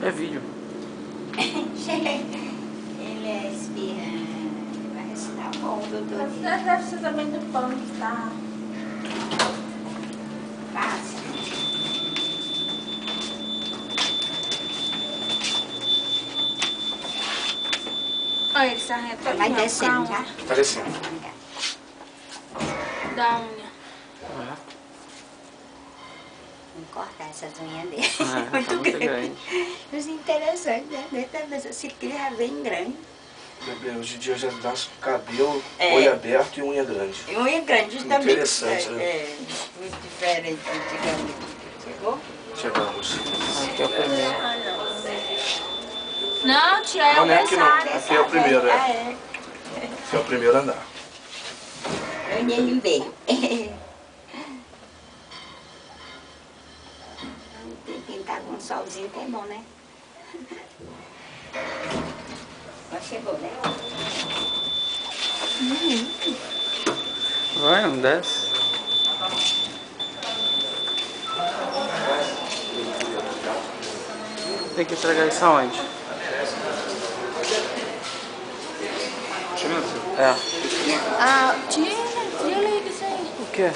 É vídeo. Ele é espirrando. Vai recitar bom, doutor. Deve ser também do pão que tá. Passa. Olha, ele se arreta. Vai descendo já? Tá descendo. Da unha. Vamos cortar essas unhas dele. Tá muito muito grande. Mas interessante, né? Essa ciclina é bem grande. Bebê, hoje em dia já dá cabelo, É. olho aberto e unha grande. E unha grande, justamente. Interessante, né? É, muito diferente, digamos. Chegou? Chegamos. Aqui é o primeiro. Não, tia, é o Não, não é aqui não. berçário. Aqui é o primeiro, Ah, é. é. Aqui é o primeiro andar. Eu nem bem. Pintar com um solzinho que é bom, né? Mas chegou, né? Vai, não desce. Tem que entregar isso aonde? É. Ah, tira liga isso aí. O quê?